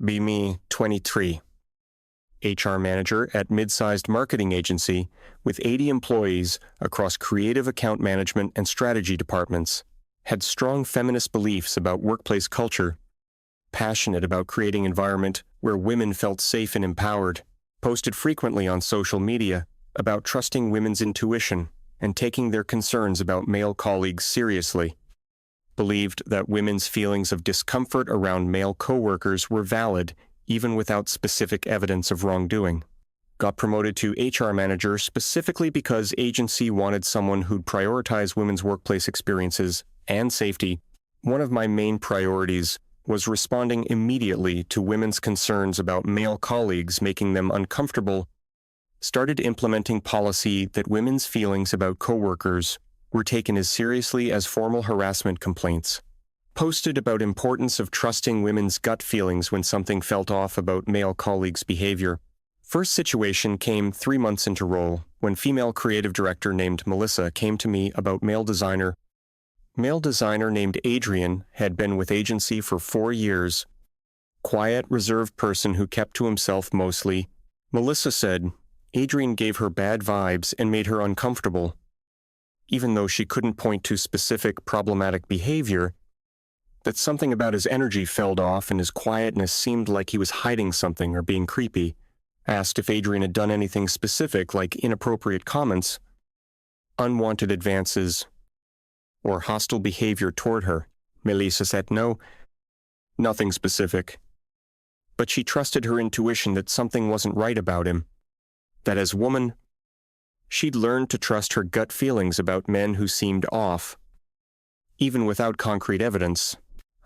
Be me, 23. HR manager at mid-sized marketing agency with 80 employees across creative account management and strategy departments. Had strong feminist beliefs about workplace culture. Passionate about creating an environment where women felt safe and empowered. Posted frequently on social media about trusting women's intuition and taking their concerns about male colleagues seriously. Believed that women's feelings of discomfort around male coworkers were valid even without specific evidence of wrongdoing. Got promoted to HR manager specifically because agency wanted someone who'd prioritize women's workplace experiences and safety. One of my main priorities was responding immediately to women's concerns about male colleagues making them uncomfortable. Started implementing policy that women's feelings about coworkers were taken as seriously as formal harassment complaints. Posted about importance of trusting women's gut feelings when something felt off about male colleagues' behavior. First situation came 3 months into role when female creative director named Melissa came to me about male designer. Male designer named Adrian had been with agency for 4 years. Quiet, reserved person who kept to himself mostly. Melissa said Adrian gave her bad vibes and made her uncomfortable. Even though she couldn't point to specific problematic behavior, that something about his energy fell off and his quietness seemed like he was hiding something or being creepy. Asked if Adrian had done anything specific like inappropriate comments, unwanted advances, or hostile behavior toward her. Melissa said no, nothing specific. But she trusted her intuition that something wasn't right about him. That as woman, she'd learned to trust her gut feelings about men who seemed off. Even without concrete evidence,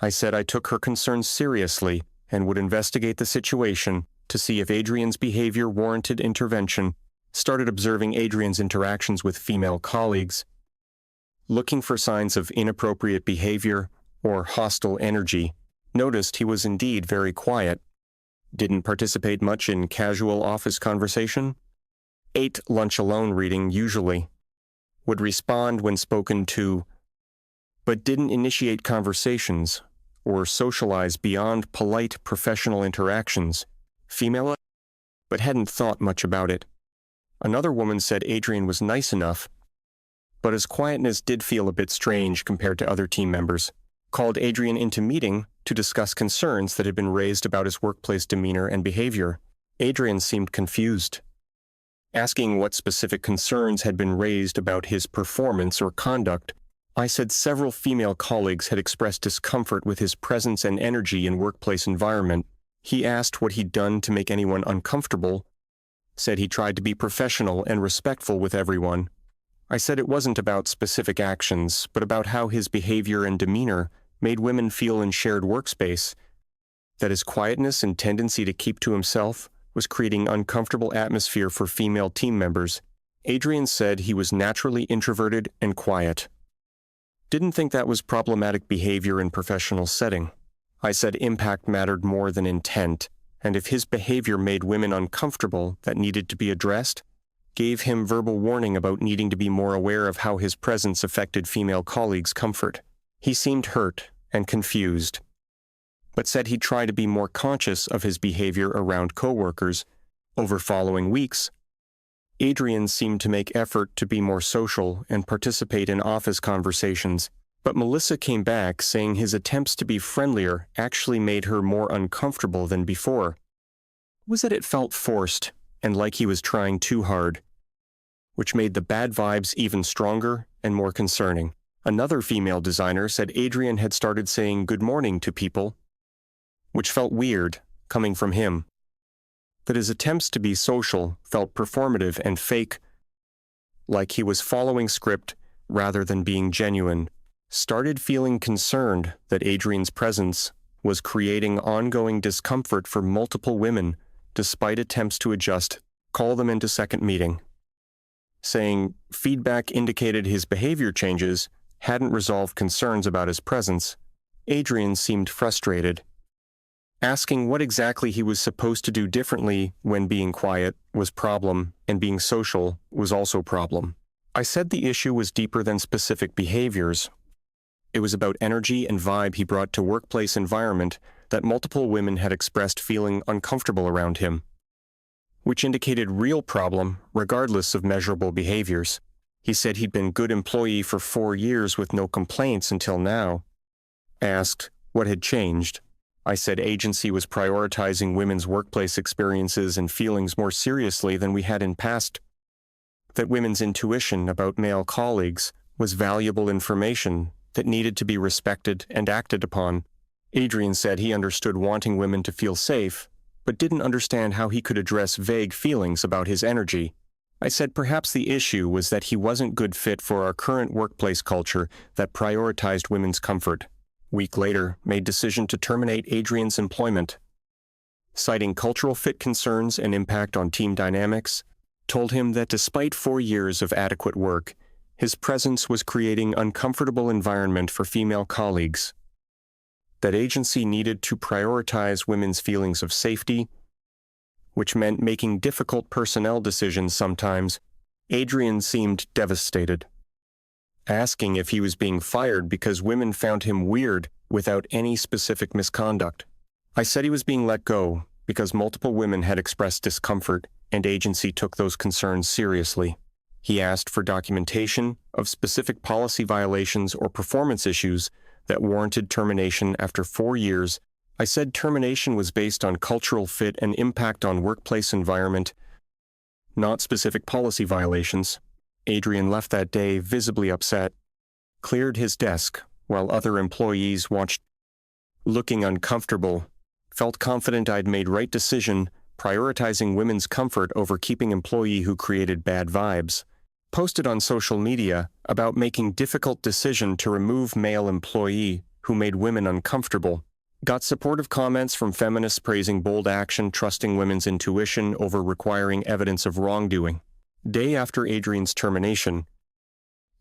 I said I took her concerns seriously and would investigate the situation to see if Adrian's behavior warranted intervention. Started observing Adrian's interactions with female colleagues, looking for signs of inappropriate behavior or hostile energy. Noticed he was indeed very quiet. Didn't participate much in casual office conversation. Ate lunch alone reading usually. Would respond when spoken to, but didn't initiate conversations or socialize beyond polite professional interactions. Female, but hadn't thought much about it. Another woman said Adrian was nice enough, but his quietness did feel a bit strange compared to other team members. Called Adrian into meeting to discuss concerns that had been raised about his workplace demeanor and behavior. Adrian seemed confused. Asking what specific concerns had been raised about his performance or conduct, I said several female colleagues had expressed discomfort with his presence and energy in workplace environment. He asked what he'd done to make anyone uncomfortable, said he tried to be professional and respectful with everyone. I said it wasn't about specific actions, but about how his behavior and demeanor made women feel in shared workspace, that his quietness and tendency to keep to himself was creating uncomfortable atmosphere for female team members. Adrian said he was naturally introverted and quiet. Didn't think that was problematic behavior in professional setting. I said impact mattered more than intent, and if his behavior made women uncomfortable that needed to be addressed, gave him verbal warning about needing to be more aware of how his presence affected female colleagues' comfort. He seemed hurt and confused, but said he'd try to be more conscious of his behavior around coworkers. Over following weeks, Adrian seemed to make effort to be more social and participate in office conversations, but Melissa came back saying his attempts to be friendlier actually made her more uncomfortable than before. Was that it felt forced and like he was trying too hard, which made the bad vibes even stronger and more concerning. Another female designer said Adrian had started saying good morning to people, which felt weird coming from him. That his attempts to be social felt performative and fake, like he was following script rather than being genuine. Started feeling concerned that Adrian's presence was creating ongoing discomfort for multiple women despite attempts to adjust, call them into second meeting. Saying feedback indicated his behavior changes hadn't resolved concerns about his presence. Adrian seemed frustrated. Asking what exactly he was supposed to do differently when being quiet was problem and being social was also problem. I said the issue was deeper than specific behaviors. It was about energy and vibe he brought to workplace environment that multiple women had expressed feeling uncomfortable around him, which indicated real problem regardless of measurable behaviors. He said he'd been good employee for 4 years with no complaints until now. Asked what had changed, I said agency was prioritizing women's workplace experiences and feelings more seriously than we had in past, that women's intuition about male colleagues was valuable information that needed to be respected and acted upon. Adrian said he understood wanting women to feel safe, but didn't understand how he could address vague feelings about his energy. I said perhaps the issue was that he wasn't good fit for our current workplace culture that prioritized women's comfort. Week later, made decision to terminate Adrian's employment. Citing cultural fit concerns and impact on team dynamics, told him that despite 4 years of adequate work, his presence was creating uncomfortable environment for female colleagues. That agency needed to prioritize women's feelings of safety, which meant making difficult personnel decisions sometimes. Adrian seemed devastated, asking if he was being fired because women found him weird without any specific misconduct. I said he was being let go because multiple women had expressed discomfort and agency took those concerns seriously. He asked for documentation of specific policy violations or performance issues that warranted termination after 4 years. I said termination was based on cultural fit and impact on workplace environment, not specific policy violations. Adrian left that day visibly upset, cleared his desk while other employees watched, looking uncomfortable, felt confident I'd made right decision, prioritizing women's comfort over keeping employee who created bad vibes. Posted on social media about making difficult decision to remove male employee who made women uncomfortable. Got supportive comments from feminists praising bold action, trusting women's intuition over requiring evidence of wrongdoing. Day after Adrian's termination,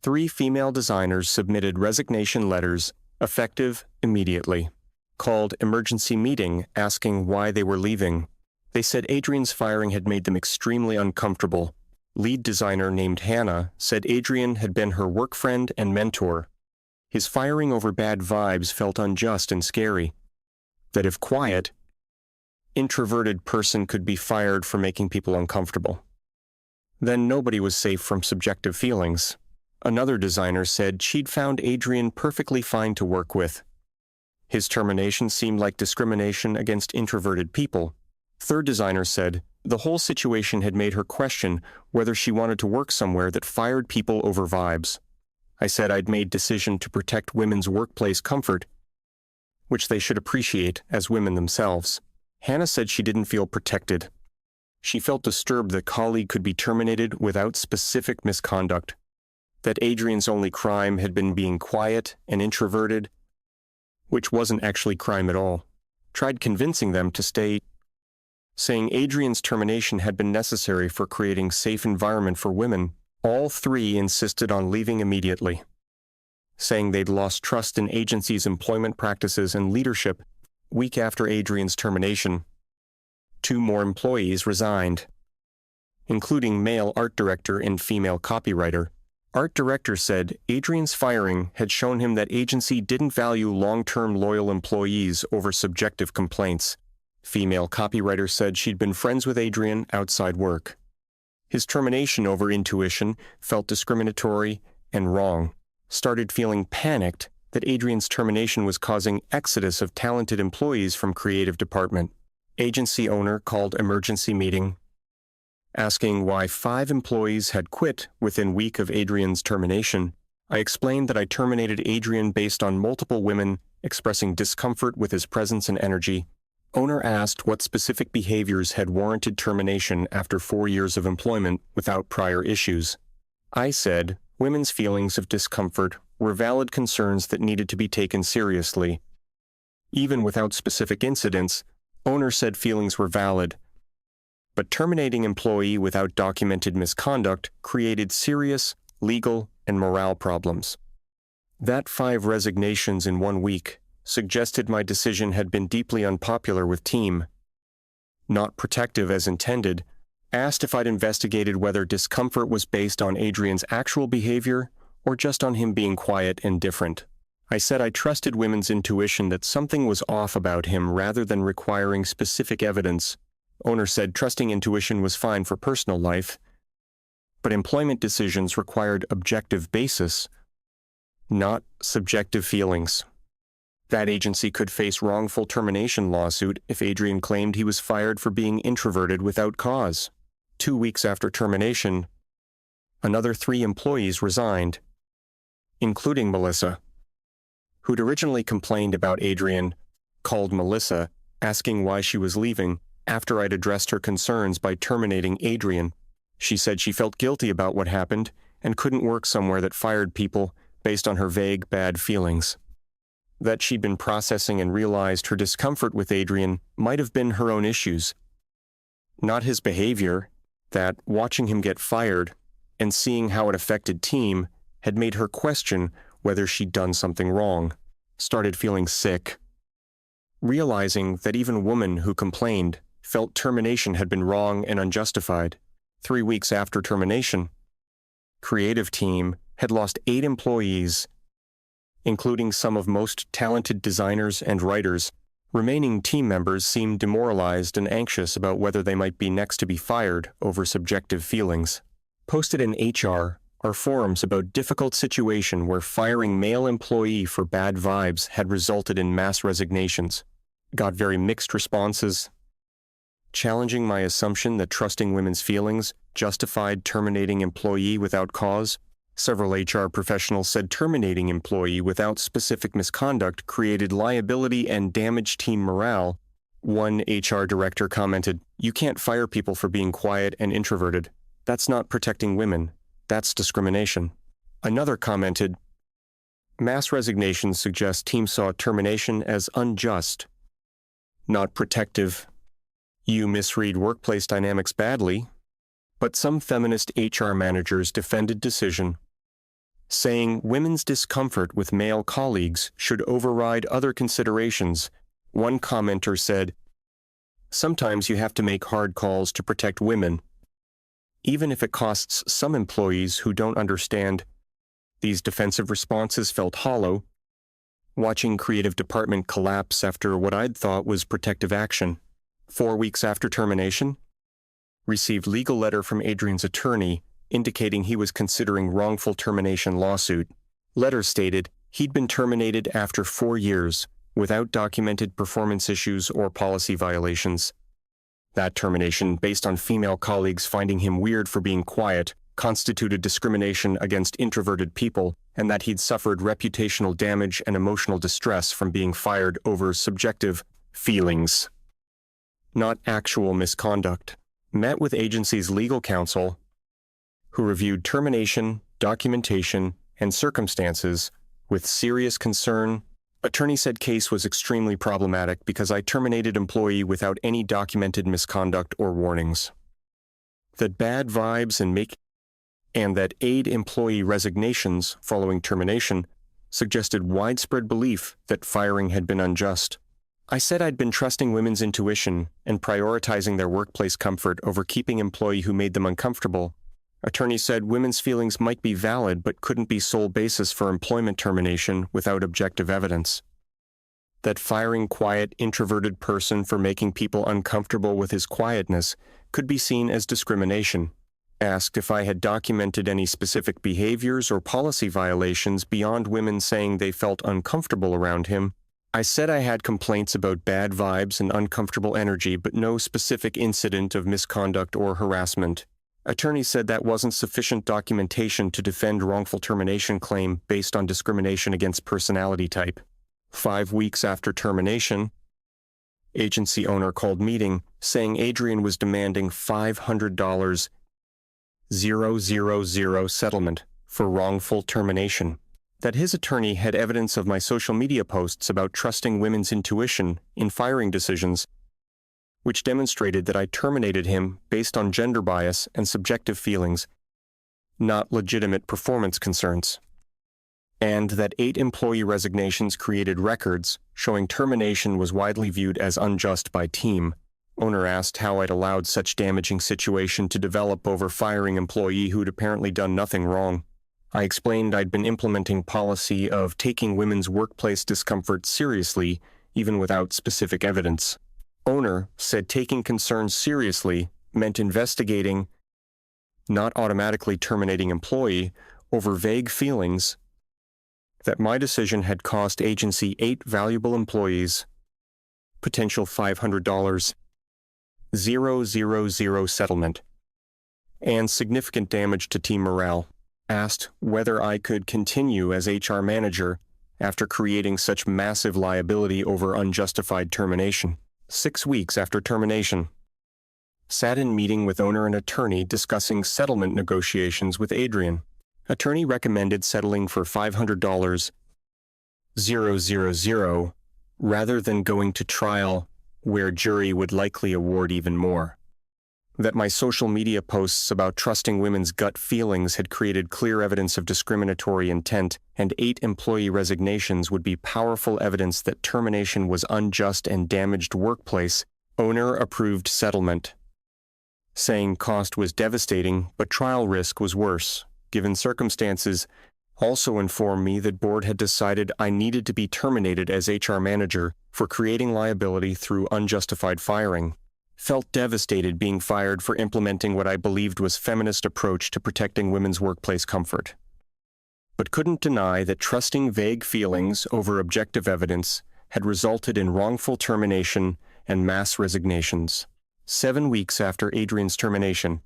3 female designers submitted resignation letters, effective immediately. Called emergency meeting asking why they were leaving. They said Adrian's firing had made them extremely uncomfortable. Lead designer named Hannah said Adrian had been her work friend and mentor. His firing over bad vibes felt unjust and scary. That if quiet, introverted person could be fired for making people uncomfortable, then nobody was safe from subjective feelings. Another designer said she'd found Adrian perfectly fine to work with. His termination seemed like discrimination against introverted people. Third designer said the whole situation had made her question whether she wanted to work somewhere that fired people over vibes. I said I'd made decision to protect women's workplace comfort, which they should appreciate as women themselves. Hannah said she didn't feel protected. She felt disturbed that colleague could be terminated without specific misconduct, that Adrian's only crime had been being quiet and introverted, which wasn't actually crime at all. Tried convincing them to stay, saying Adrian's termination had been necessary for creating safe environment for women. All 3 insisted on leaving immediately, saying they'd lost trust in agency's employment practices and leadership. Week after Adrian's termination, 2 more employees resigned, including male art director and female copywriter. Art director said Adrian's firing had shown him that agency didn't value long-term loyal employees over subjective complaints. Female copywriter said she'd been friends with Adrian outside work. His termination over intuition felt discriminatory and wrong. Started feeling panicked that Adrian's termination was causing exodus of talented employees from creative department. Agency owner called emergency meeting, asking why 5 employees had quit within week of Adrian's termination. I explained that I terminated Adrian based on multiple women expressing discomfort with his presence and energy. Owner asked what specific behaviors had warranted termination after 4 years of employment without prior issues. I said women's feelings of discomfort were valid concerns that needed to be taken seriously. Even without specific incidents, owner said feelings were valid, but terminating employee without documented misconduct created serious legal and morale problems. That 5 resignations in 1 week suggested my decision had been deeply unpopular with team. Not protective as intended, asked if I'd investigated whether discomfort was based on Adrian's actual behavior or just on him being quiet and different. I said I trusted women's intuition that something was off about him rather than requiring specific evidence. Owner said trusting intuition was fine for personal life, but employment decisions required objective basis, not subjective feelings. That agency could face wrongful termination lawsuit if Adrian claimed he was fired for being introverted without cause. 2 weeks after termination, another 3 employees resigned, including Melissa, who'd originally complained about Adrian, called Melissa, asking why she was leaving after I'd addressed her concerns by terminating Adrian. She said she felt guilty about what happened and couldn't work somewhere that fired people based on her vague bad feelings. That she'd been processing and realized her discomfort with Adrian might have been her own issues, not his behavior, that watching him get fired and seeing how it affected team had made her question whether she'd done something wrong, started feeling sick. Realizing that even women who complained felt termination had been wrong and unjustified. 3 weeks after termination, creative team had lost 8 employees, including some of most talented designers and writers. Remaining team members seemed demoralized and anxious about whether they might be next to be fired over subjective feelings. Posted in HR are forums about difficult situation where firing male employee for bad vibes had resulted in mass resignations. Got very mixed responses, challenging my assumption that trusting women's feelings justified terminating employee without cause. Several HR professionals said terminating employee without specific misconduct created liability and damaged team morale. One HR director commented, "You can't fire people for being quiet and introverted. That's not protecting women. That's discrimination." Another commented, "Mass resignations suggest teams saw termination as unjust, not protective. You misread workplace dynamics badly." But some feminist HR managers defended decision, saying women's discomfort with male colleagues should override other considerations. One commenter said, "Sometimes you have to make hard calls to protect women, even if it costs some employees who don't understand." These defensive responses felt hollow, watching creative department collapse after what I'd thought was protective action. 4 weeks after termination, received legal letter from Adrian's attorney indicating he was considering wrongful termination lawsuit. Letter stated he'd been terminated after 4 years without documented performance issues or policy violations. That termination, based on female colleagues finding him weird for being quiet, constituted discrimination against introverted people, and that he'd suffered reputational damage and emotional distress from being fired over subjective feelings, not actual misconduct. Met with agency's legal counsel, who reviewed termination, documentation, and circumstances with serious concern. Attorney said case was extremely problematic because I terminated employee without any documented misconduct or warnings. That bad vibes and that aid employee resignations following termination suggested widespread belief that firing had been unjust. I said I'd been trusting women's intuition and prioritizing their workplace comfort over keeping employee who made them uncomfortable. Attorney said women's feelings might be valid but couldn't be sole basis for employment termination without objective evidence. That firing quiet, introverted person for making people uncomfortable with his quietness could be seen as discrimination. Asked if I had documented any specific behaviors or policy violations beyond women saying they felt uncomfortable around him, I said I had complaints about bad vibes and uncomfortable energy but no specific incident of misconduct or harassment. Attorney said that wasn't sufficient documentation to defend wrongful termination claim based on discrimination against personality type. 5 weeks after termination, agency owner called meeting saying Adrian was demanding $500 000 settlement for wrongful termination. That his attorney had evidence of my social media posts about trusting women's intuition in firing decisions, which demonstrated that I terminated him based on gender bias and subjective feelings, not legitimate performance concerns. And that 8 employee resignations created records showing termination was widely viewed as unjust by team. Owner asked how I'd allowed such damaging situation to develop over firing employee who'd apparently done nothing wrong. I explained I'd been implementing policy of taking women's workplace discomfort seriously, even without specific evidence. Owner said taking concerns seriously meant investigating, not automatically terminating employee over vague feelings that my decision had cost agency 8 valuable employees, potential $500, 000 settlement, and significant damage to team morale. Asked whether I could continue as HR manager after creating such massive liability over unjustified termination. 6 weeks after termination. Sat in meeting with owner and attorney discussing settlement negotiations with Adrian. Attorney recommended settling for $500, 000, rather than going to trial where jury would likely award even more. That my social media posts about trusting women's gut feelings had created clear evidence of discriminatory intent, and 8 employee resignations would be powerful evidence that termination was unjust and damaged workplace. Owner approved settlement, saying cost was devastating, but trial risk was worse. Given circumstances, also informed me that board had decided I needed to be terminated as HR manager for creating liability through unjustified firing. Felt devastated being fired for implementing what I believed was feminist approach to protecting women's workplace comfort. But couldn't deny that trusting vague feelings over objective evidence had resulted in wrongful termination and mass resignations. 7 weeks after Adrian's termination,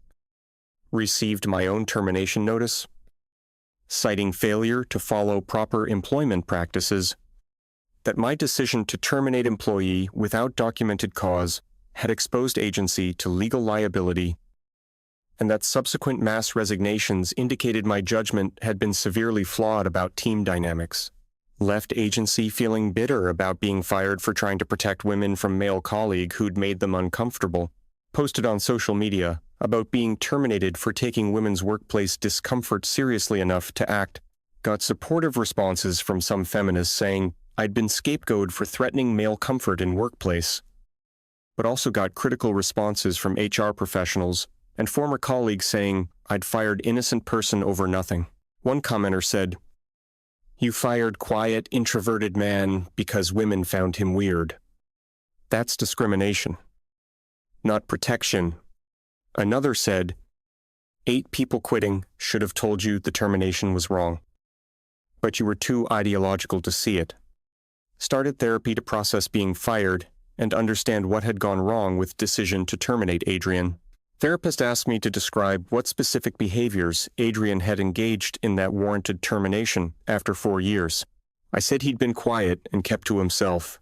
received my own termination notice, citing failure to follow proper employment practices, that my decision to terminate employee without documented cause had exposed agency to legal liability, and that subsequent mass resignations indicated my judgment had been severely flawed about team dynamics. Left agency feeling bitter about being fired for trying to protect women from male colleague who'd made them uncomfortable. Posted on social media about being terminated for taking women's workplace discomfort seriously enough to act. Got supportive responses from some feminists saying I'd been scapegoated for threatening male comfort in workplace, but also got critical responses from HR professionals and former colleagues saying I'd fired innocent person over nothing. One commenter said, "You fired quiet, introverted man because women found him weird. That's discrimination, not protection." Another said, 8 people quitting should have told you the termination was wrong, but you were too ideological to see it. Started therapy to process being fired and understand what had gone wrong with decision to terminate Adrian. Therapist asked me to describe what specific behaviors Adrian had engaged in that warranted termination after 4 years. I said he'd been quiet and kept to himself,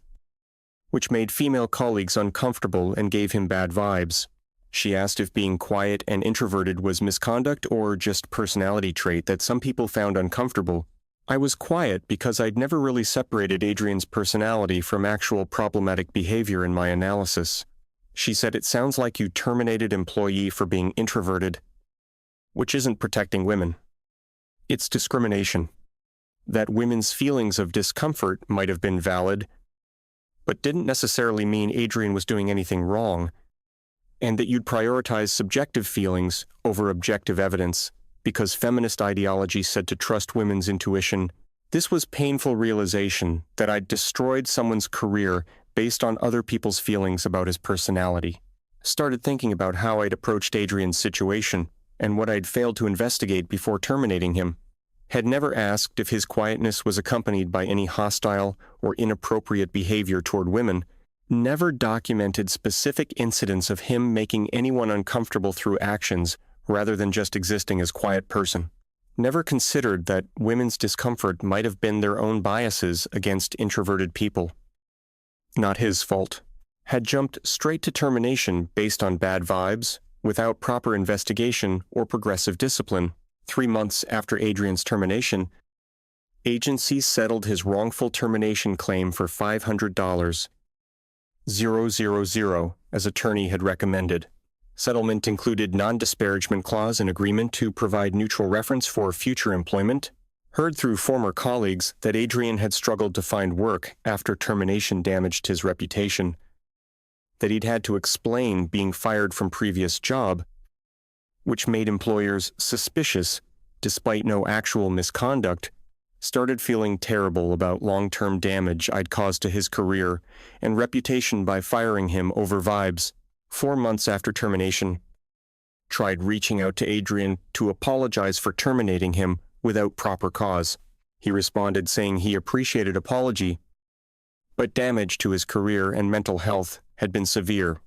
which made female colleagues uncomfortable and gave him bad vibes. She asked if being quiet and introverted was misconduct or just personality trait that some people found uncomfortable. I was quiet because I'd never really separated Adrian's personality from actual problematic behavior in my analysis. She said it sounds like you terminated employee for being introverted, which isn't protecting women. It's discrimination. That women's feelings of discomfort might have been valid, but didn't necessarily mean Adrian was doing anything wrong, and that you'd prioritize subjective feelings over objective evidence because feminist ideology said to trust women's intuition. This was painful realization that I'd destroyed someone's career based on other people's feelings about his personality. Started thinking about how I'd approached Adrian's situation and what I'd failed to investigate before terminating him. Had never asked if his quietness was accompanied by any hostile or inappropriate behavior toward women. Never documented specific incidents of him making anyone uncomfortable through actions rather than just existing as quiet person. Never considered that women's discomfort might have been their own biases against introverted people. Not his fault. Had jumped straight to termination based on bad vibes, without proper investigation or progressive discipline. 3 months after Adrian's termination, agency settled his wrongful termination claim for $500, 000, as attorney had recommended. Settlement included non-disparagement clause and agreement to provide neutral reference for future employment. Heard through former colleagues that Adrian had struggled to find work after termination damaged his reputation, that he'd had to explain being fired from previous job, which made employers suspicious despite no actual misconduct, started feeling terrible about long-term damage I'd caused to his career and reputation by firing him over vibes. 4 months after termination, tried reaching out to Adrian to apologize for terminating him without proper cause. He responded saying he appreciated apology, but damage to his career and mental health had been severe.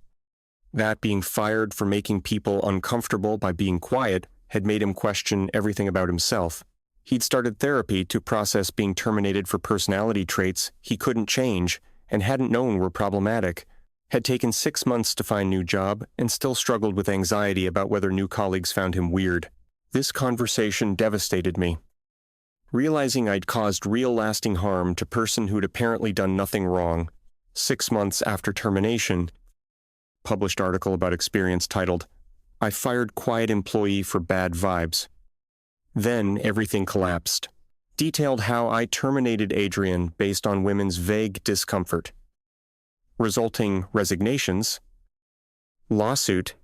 That being fired for making people uncomfortable by being quiet had made him question everything about himself. He'd started therapy to process being terminated for personality traits he couldn't change and hadn't known were problematic, had taken 6 months to find a new job, and still struggled with anxiety about whether new colleagues found him weird. This conversation devastated me. Realizing I'd caused real lasting harm to a person who'd apparently done nothing wrong. 6 months after termination, published article about experience titled, "I Fired Quiet Employee for Bad Vibes." Then everything collapsed. Detailed how I terminated Adrian based on women's vague discomfort, resulting resignations, lawsuit,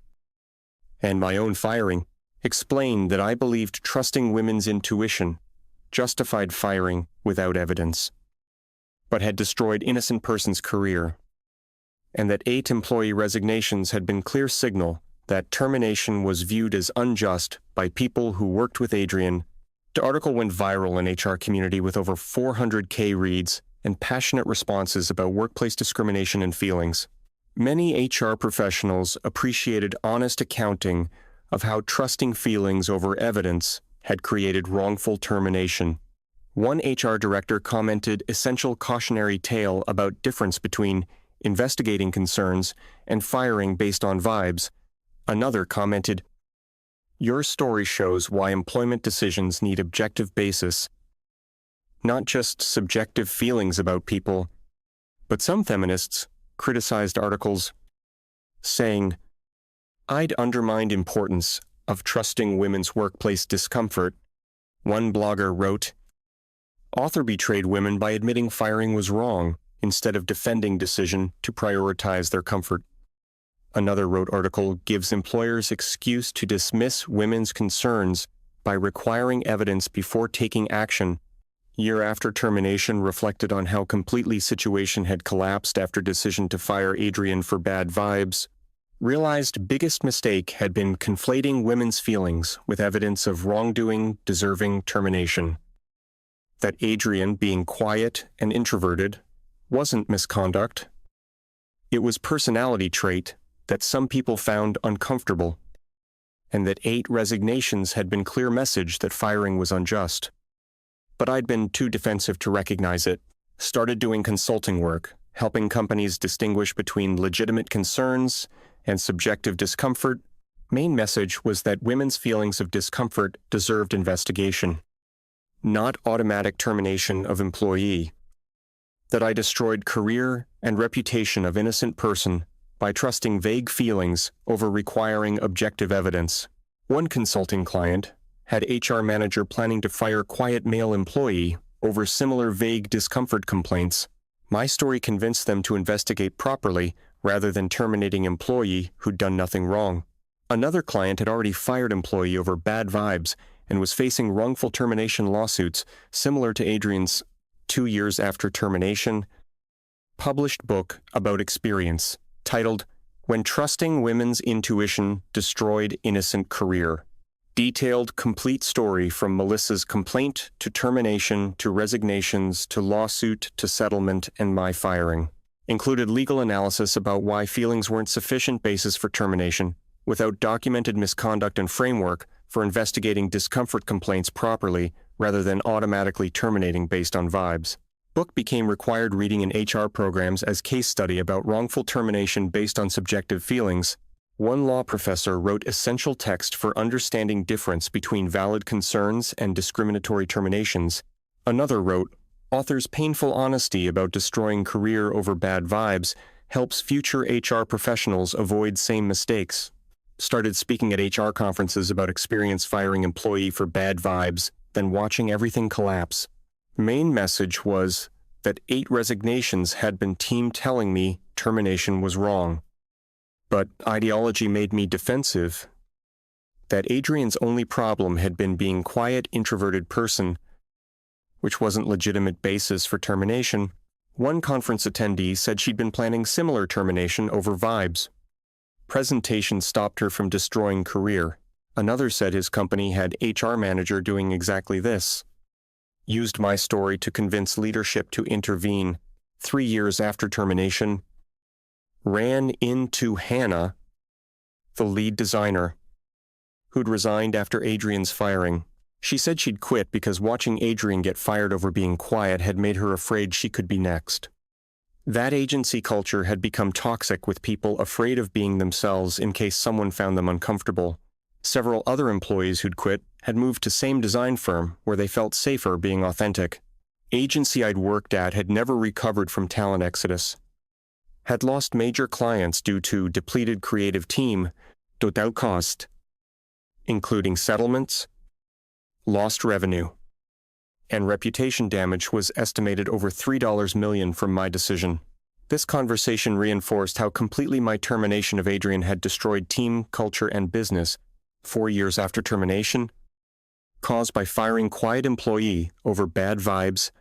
and my own firing. Explained that I believed trusting women's intuition justified firing without evidence, but had destroyed innocent person's career, and that 8 employee resignations had been clear signal that termination was viewed as unjust by people who worked with Adrian. The article went viral in HR community with over 400K reads and passionate responses about workplace discrimination and feelings. Many HR professionals appreciated honest accounting of how trusting feelings over evidence had created wrongful termination. One HR director commented essential cautionary tale about difference between investigating concerns and firing based on vibes. Another commented, "Your story shows why employment decisions need objective basis, not just subjective feelings about people." But some feminists criticized articles, saying, "I'd undermined importance of trusting women's workplace discomfort." One blogger wrote, "Author betrayed women by admitting firing was wrong instead of defending decision to prioritize their comfort." Another wrote article gives employers excuse to dismiss women's concerns by requiring evidence before taking action. Year after termination reflected on how completely situation had collapsed after decision to fire Adrian for bad vibes. Realized biggest mistake had been conflating women's feelings with evidence of wrongdoing deserving termination. That Adrian being quiet and introverted wasn't misconduct. It was personality trait that some people found uncomfortable, and that 8 resignations had been clear message that firing was unjust. But I'd been too defensive to recognize it. Started doing consulting work, helping companies distinguish between legitimate concerns and subjective discomfort. Main message was that women's feelings of discomfort deserved investigation, not automatic termination of employee. That I destroyed career and reputation of innocent person by trusting vague feelings over requiring objective evidence. One consulting client had HR manager planning to fire quiet male employee over similar vague discomfort complaints. My story convinced them to investigate properly rather than terminating employee who'd done nothing wrong. Another client had already fired employee over bad vibes and was facing wrongful termination lawsuits similar to Adrian's. 2 years after termination, published book about experience, titled, "When Trusting Women's Intuition Destroyed Innocent Career." Detailed, complete story from Melissa's complaint to termination to resignations to lawsuit to settlement and my firing. Included legal analysis about why feelings weren't sufficient basis for termination, without documented misconduct and framework for investigating discomfort complaints properly rather than automatically terminating based on vibes. Book became required reading in HR programs as case study about wrongful termination based on subjective feelings. One law professor wrote essential text for understanding difference between valid concerns and discriminatory terminations. Another wrote, "Author's painful honesty about destroying career over bad vibes helps future HR professionals avoid same mistakes." Started speaking at HR conferences about experience firing employee for bad vibes, then watching everything collapse. Main message was that 8 resignations had been team telling me termination was wrong. But ideology made me defensive. that Adrian's only problem had been being quiet, introverted person, which wasn't legitimate basis for termination. One conference attendee said she'd been planning similar termination over vibes. Presentation stopped her from destroying career. Another said his company had HR manager doing exactly this. Used my story to convince leadership to intervene. 3 years after termination, ran into Hannah, the lead designer, who'd resigned after Adrian's firing. She said she'd quit because watching Adrian get fired over being quiet had made her afraid she could be next. That agency culture had become toxic, with people afraid of being themselves in case someone found them uncomfortable. Several other employees who'd quit had moved to same design firm where they felt safer being authentic. Agency I'd worked at had never recovered from talent exodus. Had lost major clients due to depleted creative team, total cost, including settlements, lost revenue, and reputation damage was estimated over $3 million from my decision. This conversation reinforced how completely my termination of Adrian had destroyed team, culture, and business. 4 years after termination, caused by firing quiet employee over bad vibes,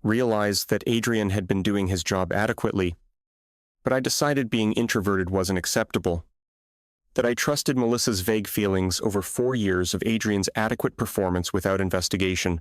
Realized that Adrian had been doing his job adequately, but I decided being introverted wasn't acceptable. That I trusted Melissa's vague feelings over 4 years of Adrian's adequate performance without investigation,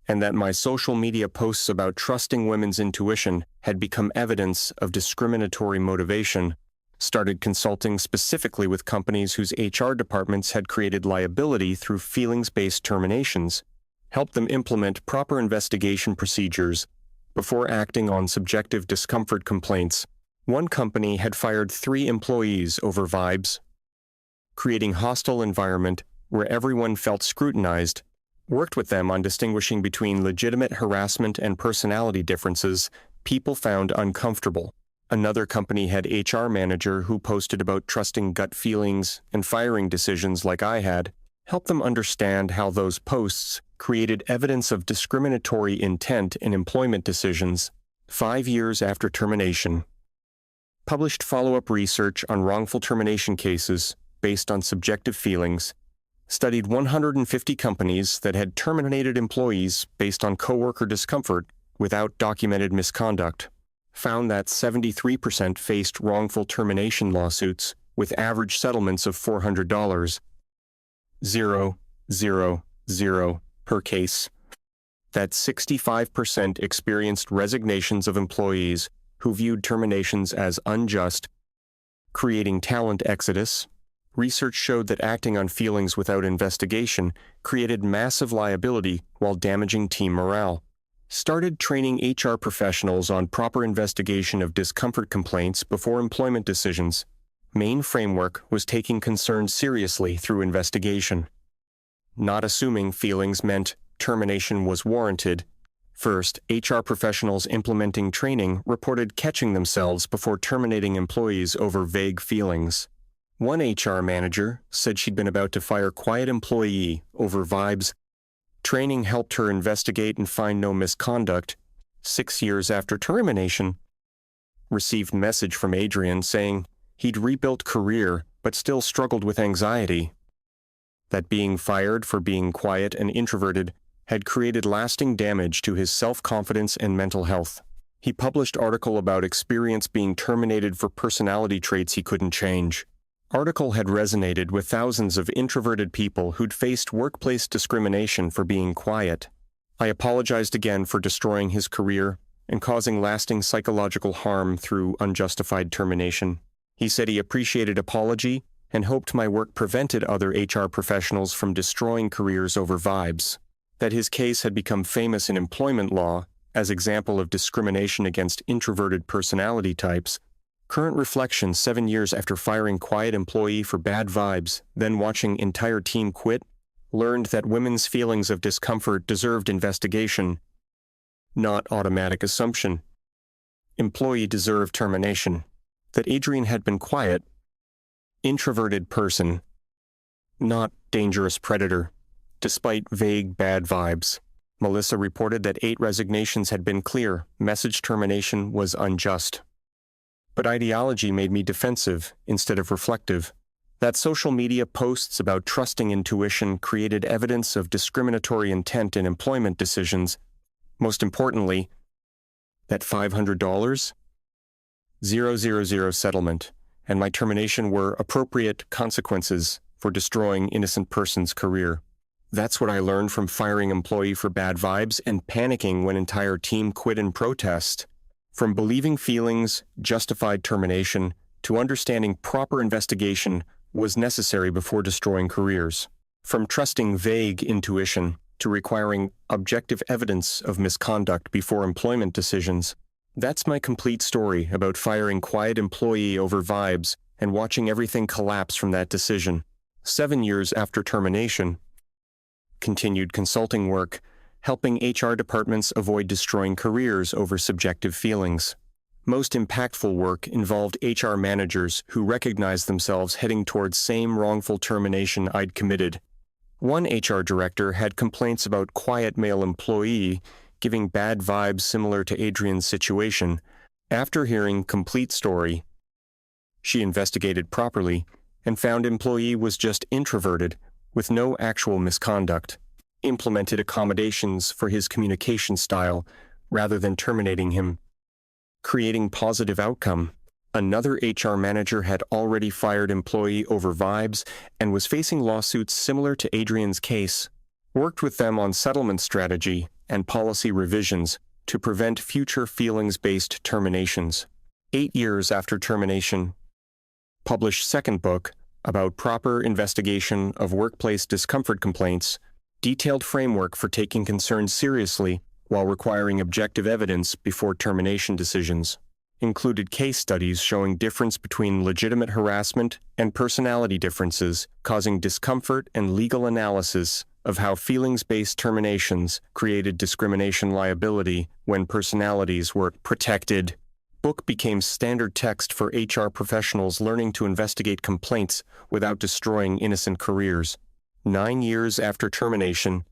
and that my social media posts about trusting women's intuition had become evidence of discriminatory motivation. Started consulting specifically with companies whose HR departments had created liability through feelings-based terminations, helped them implement proper investigation procedures before acting on subjective discomfort complaints. One company had fired 3 employees over vibes, creating hostile environment where everyone felt scrutinized, worked with them on distinguishing between legitimate harassment and personality differences people found uncomfortable. Another company had HR manager who posted about trusting gut feelings and firing decisions like I had, helped them understand how those posts created evidence of discriminatory intent in employment decisions. 5 years after termination, published follow-up research on wrongful termination cases based on subjective feelings, studied 150 companies that had terminated employees based on coworker discomfort without documented misconduct, found that 73% faced wrongful termination lawsuits with average settlements of $400, 0.000 per case, that 65% experienced resignations of employees who viewed terminations as unjust, creating talent exodus. Research showed that acting on feelings without investigation created massive liability while damaging team morale. Started training HR professionals on proper investigation of discomfort complaints before employment decisions. Main framework was taking concerns seriously through investigation. Not assuming feelings meant termination was warranted. First, HR professionals implementing training reported catching themselves before terminating employees over vague feelings. One HR manager said she'd been about to fire quiet employee over vibes. Training helped her investigate and find no misconduct. 6 years after termination, received message from Adrian saying he'd rebuilt career but still struggled with anxiety. That being fired for being quiet and introverted had created lasting damage to his self-confidence and mental health. He published article about experience being terminated for personality traits he couldn't change. Article had resonated with thousands of introverted people who'd faced workplace discrimination for being quiet. I apologized again for destroying his career and causing lasting psychological harm through unjustified termination. He said he appreciated apology and hoped my work prevented other HR professionals from destroying careers over vibes. That his case had become famous in employment law as example of discrimination against introverted personality types. Current reflection 7 years after firing quiet employee for bad vibes, then watching entire team quit, learned that women's feelings of discomfort deserved investigation, not automatic assumption. Employee deserved termination. That Adrian had been quiet, introverted person, not dangerous predator, despite vague bad vibes. Melissa reported that 8 resignations had been clear. Message termination was unjust. But ideology made me defensive instead of reflective. That social media posts about trusting intuition created evidence of discriminatory intent in employment decisions. Most importantly, that $500, 000 settlement, and my termination were appropriate consequences for destroying innocent person's career. That's what I learned from firing employee for bad vibes and panicking when entire team quit in protest. From believing feelings justified termination to understanding proper investigation was necessary before destroying careers. From trusting vague intuition to requiring objective evidence of misconduct before employment decisions. That's my complete story about firing quiet employee over vibes and watching everything collapse from that decision. 7 years after termination, continued consulting work, helping HR departments avoid destroying careers over subjective feelings. Most impactful work involved HR managers who recognized themselves heading towards same wrongful termination I'd committed. One HR director had complaints about quiet male employee giving bad vibes similar to Adrian's situation. After hearing complete story, she investigated properly and found employee was just introverted with no actual misconduct, implemented accommodations for his communication style rather than terminating him, creating positive outcome. Another HR manager had already fired employee over vibes and was facing lawsuits similar to Adrian's case, worked with them on settlement strategy and policy revisions to prevent future feelings-based terminations. 8 years after termination, published second book about proper investigation of workplace discomfort complaints, detailed framework for taking concerns seriously while requiring objective evidence before termination decisions. Included case studies showing difference between legitimate harassment and personality differences, causing discomfort and legal analysis of how feelings-based terminations created discrimination liability when personalities were protected. Book became standard text for HR professionals learning to investigate complaints without destroying innocent careers. 9 years after termination,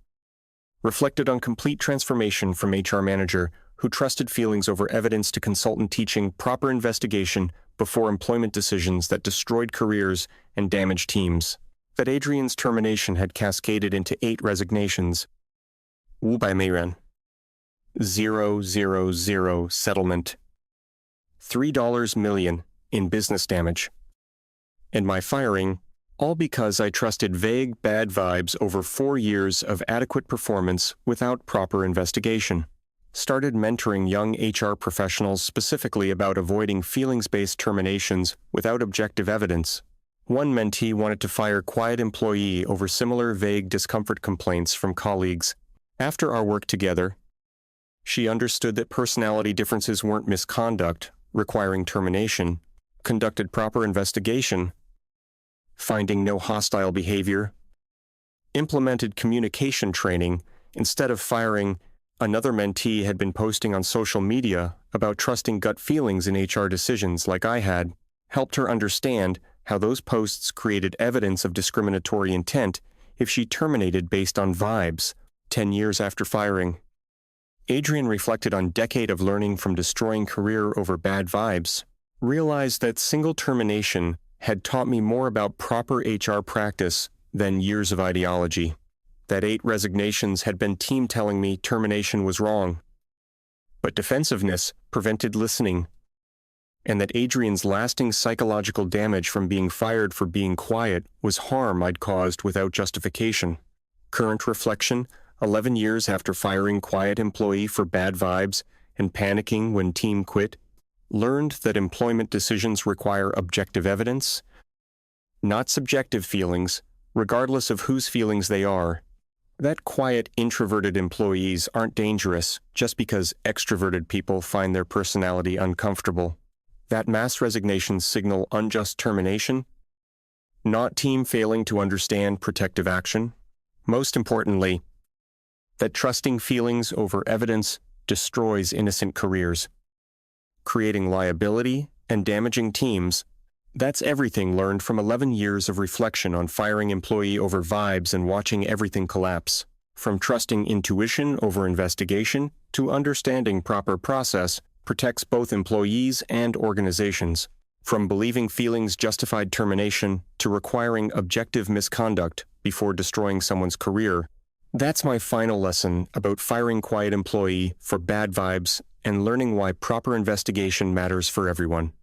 reflected on complete transformation from HR manager who trusted feelings over evidence to consultant teaching proper investigation before employment decisions that destroyed careers and damaged teams. That Adrian's termination had cascaded into 8 resignations. Wu by Meiren. 000 settlement. $3 million in business damage. And my firing, all because I trusted vague bad vibes over 4 years of adequate performance without proper investigation. Started mentoring young HR professionals specifically about avoiding feelings-based terminations without objective evidence. One mentee wanted to fire quiet employee over similar vague discomfort complaints from colleagues. After our work together, she understood that personality differences weren't misconduct, requiring termination, conducted proper investigation, finding no hostile behavior, implemented communication training instead of firing. Another mentee had been posting on social media about trusting gut feelings in HR decisions like I had, helped her understand how those posts created evidence of discriminatory intent if she terminated based on vibes. 10 years after firing, Adrian reflected on decade of learning from destroying career over bad vibes, realized that single termination had taught me more about proper HR practice than years of ideology. That 8 resignations had been team telling me termination was wrong, but defensiveness prevented listening, and that Adrian's lasting psychological damage from being fired for being quiet was harm I'd caused without justification. Current reflection, 11 years after firing quiet employee for bad vibes and panicking when team quit, learned that employment decisions require objective evidence, not subjective feelings, regardless of whose feelings they are. That quiet, introverted employees aren't dangerous just because extroverted people find their personality uncomfortable. That mass resignations signal unjust termination, not team failing to understand protective action. Most importantly, that trusting feelings over evidence destroys innocent careers, creating liability and damaging teams. That's everything learned from 11 years of reflection on firing employee over vibes and watching everything collapse. From trusting intuition over investigation to understanding proper process protects both employees and organizations, from believing feelings justified termination to requiring objective misconduct before destroying someone's career. That's my final lesson about firing quiet employee for bad vibes and learning why proper investigation matters for everyone.